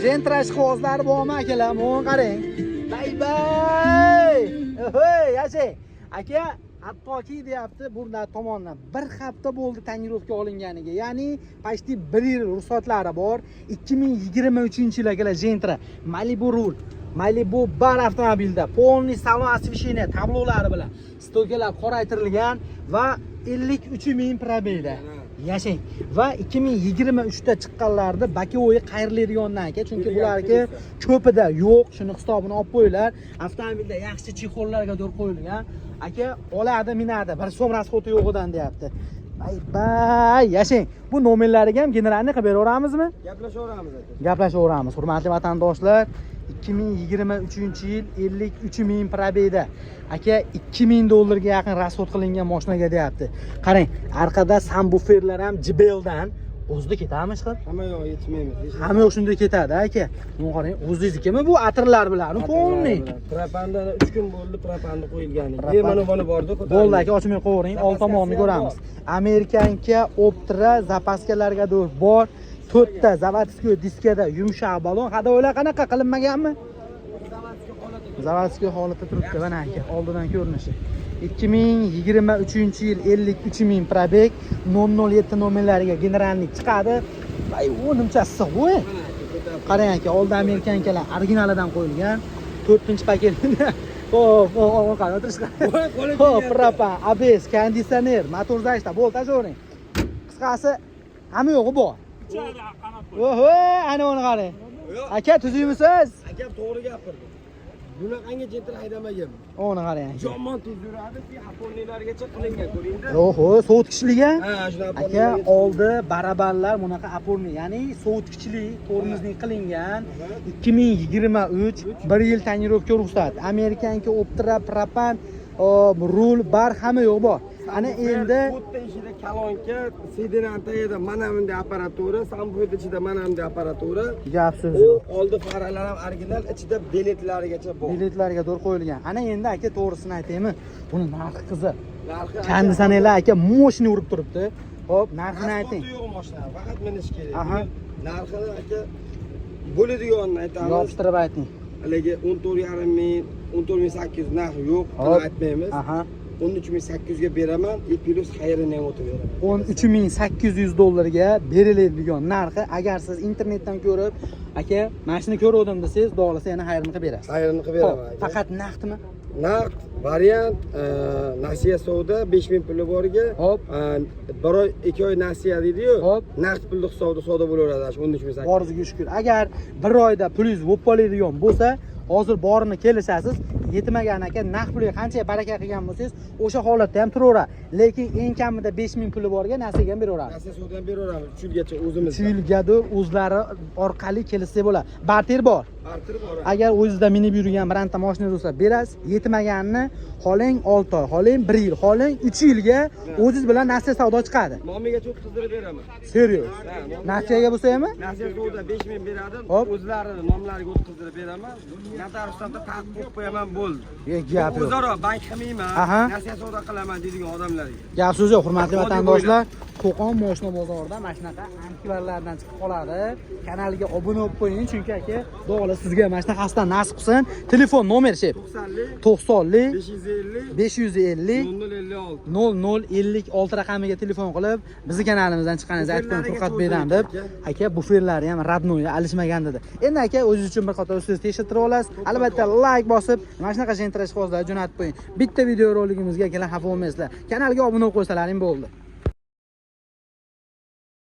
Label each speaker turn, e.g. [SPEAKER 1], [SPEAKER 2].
[SPEAKER 1] Gentra ishqibozlari bormi akalar? Mana qarang. Bay. Hey, yashi. Aka, hattoki deyapti, bundan tomondan bir hafta bo'ldi tonirovka olinganiga. Ya'ni почти 1 yil ruxsatlari bor. 2023-yil akalar Gentra Malibu Rule, Malibu bar avtomobilda полный salon освещение tablolari bilan stokalar qoraytirilgan va 53 ming probegda yashang va 2023 da chiqqanlarda bakovoyi qayriladigandan aka, chunki bularga ko'pida yo'q, shuni hisobini olib qo'yinglar. Avtomobilda yaxshi chexollarga dur qo'yilgan. Aka oladi, minadi, bir so'm rasxoti yo'g'idan deyapti. Bay yashang. Bu nomerlariga ham generalni qilib beraveramizmi?
[SPEAKER 2] Gaplashaveramiz aka.
[SPEAKER 1] Gaplashaveramiz. Hurmatli vatandoshlar, 2023-yil 53 ming probegda. Aka $2000 ga yaqin rasxot qilingan mashinaga deyapti. Qarang, orqada subwooferlar ham JBLdan o'zida ketadimi chiqib?
[SPEAKER 2] Hamma yo'q yetmaymiz.
[SPEAKER 1] Hamma yo'q shunda ketadi aka. Buni qarang, o'zingiznikimi bu atirlar bilan? Polniy.
[SPEAKER 2] Propanda 3 kun bo'ldi, propanda qo'yilgani. Mana buni bordi.
[SPEAKER 1] Bo'ldi aka, ochmay qo'ying, old tomonni ko'ramiz. Amerikanka Optra zapaskalarga bor. 4 ta zavodskiy diskada yumshoq balon. Hada o'ylar qanaqa qilinmaganmi? Zavodskiy holatda turibdi, mana aka, oldidan ko'rinishi. 2023-yil 53 ming probeg, 007 nomerlariga generallik chiqadi. Voy, u nimcha issiq bu. Qarang aka, oldi amerikankalar originalidan qo'yilgan. 4-paket. Xo'p, qani o'tirishga. Xo'p, propan, ABS, konditsioner, motor zashta, bo'l tashlavering. Qisqasi, hamma yo'g'i bor. Oho, ana uni qarang. Aka, tuzimisiz?
[SPEAKER 2] Aka to'g'ri gapirdi. Bunaqangi Gentra haydamagan.
[SPEAKER 1] Uni qarang.
[SPEAKER 2] Yomon tez yuradi, Yaponiyalargacha qilingan, ko'ringda.
[SPEAKER 1] Oho, sovutkichliga?
[SPEAKER 2] Ha, shunaqa.
[SPEAKER 1] Aka, oldi barabarlar bunaqa aporni, ya'ni sovutkichli, tormozning qilingan. 2023 1 yil tonirovka ruxsat. Amerikanka Optra propan rul bar hamma yo'q bor. Ana endi
[SPEAKER 2] bitta ichida kolonka, sedenantayda mana bunday apparatura, samboyda ichida mana bunday apparatura.
[SPEAKER 1] Gap so'z
[SPEAKER 2] U
[SPEAKER 1] yo'q.
[SPEAKER 2] oldi faralar ham original, ichida biletlarigacha bor.
[SPEAKER 1] Biletlarga to'g'ri qo'yilgan. Ana endi aka to'g'risini aytaymi? Buni narxi qiziq.
[SPEAKER 2] Narxi
[SPEAKER 1] Konditsionerlar aka moshni urib turibdi. Xo'p, narxini ayting.
[SPEAKER 2] Yo'q mashina, faqat minish kerak.
[SPEAKER 1] Aha.
[SPEAKER 2] Narxini aka bo'ladiganini aytamiz.
[SPEAKER 1] Yopishtirib ayting.
[SPEAKER 2] Haligi 14,5 ming, 14,800 narxi yo'q,
[SPEAKER 1] Hop.
[SPEAKER 2] aytmaymiz.
[SPEAKER 1] Aha.
[SPEAKER 2] 13,800 ga beraman, plus xayrini ham o'tib beraman.
[SPEAKER 1] $13,800 ga beriladigan narxi. Agar siz internetdan ko'rib, aka, mashina ko'rdim desangiz, xohlasa yana xayrini qilib berasiz.
[SPEAKER 2] Xayrini qilib beraman aka.
[SPEAKER 1] Faqat naqdmi?
[SPEAKER 2] Naqd variant nasiya savdo 5000 puli boriga.
[SPEAKER 1] Hop.
[SPEAKER 2] 1 oy 2 oy nasiya deydi-yu.
[SPEAKER 1] Hop.
[SPEAKER 2] Naqd pulli hisobda savdo bo'laveradi, 13,800.
[SPEAKER 1] Boriga shukr. Agar 1 oyda pulingiz bo'lib qoladigan bo'lsa, hozir borini kelishasiz. Yetmagan aka, naqd pulga qancha baraka qilgan bo'lsangiz, o'sha holatda ham turaveradi. Lekin eng kamida 5000 puli borga nasiyaga ham beraveramiz.
[SPEAKER 2] Nasiya savdodan beraveramiz 3 yilgacha o'zimiz.
[SPEAKER 1] 3 yilgadir o'zlari orqali kelsa bo'ladi. Barter bor.
[SPEAKER 2] Barter bor.
[SPEAKER 1] Agar o'zingizda minib yurgan birorta mashina bo'lsa, berasiz. Yetmaganini xohlang 6 oy, xohlang 1 yil, xohlang 3 yilga o'zingiz bilan nasiya savdo chiqadi.
[SPEAKER 2] Nomigacha o'tkazdirib beraman.
[SPEAKER 1] Serios. Nasiyaga bo'lsa ham?
[SPEAKER 2] Nasiya savdo 5000 beradi.
[SPEAKER 1] Hop.
[SPEAKER 2] O'zlari nomlariga o'tkazdirib beraman. Notarisdan ta'qib qo'yib qo'yaman, bo'ldi.
[SPEAKER 1] Gap yo'q.
[SPEAKER 2] O'zaro bank qilmayman,
[SPEAKER 1] Aha.
[SPEAKER 2] nasiya savdo qilaman deydigan odamlarga.
[SPEAKER 1] Gap so'z yo'q, hurmatli vatandoshlar. Qo'qon mashina bozorida mana shunaqa antikvarlardan chiqib qoladi. Kanalga obuna bo'lib qo'ying, chunki aka, Xudo sizga mana shunaqasidan nasib qilsin. Telefon nomer shep. 90
[SPEAKER 2] 550
[SPEAKER 1] 550
[SPEAKER 2] 0056
[SPEAKER 1] 0056 raqamiga telefon qilib, bizning kanalimizdan chiqqaningizni aytib qo'ying, Furqat beydan deb. Aka, buferlari ham radnoy alishmagan dedi. Endi aka, o'zingiz uchun bir qator so'z tekshirtirib olasiz. Albatta like bosib, mana shunaqa Gentra ishqibozlarga jo'natib qo'ying. Bitta video roligimizga kelar xafa bo'lmaysizlar. Kanalga obuna bo'lib qo'ysalaring bo'ldi.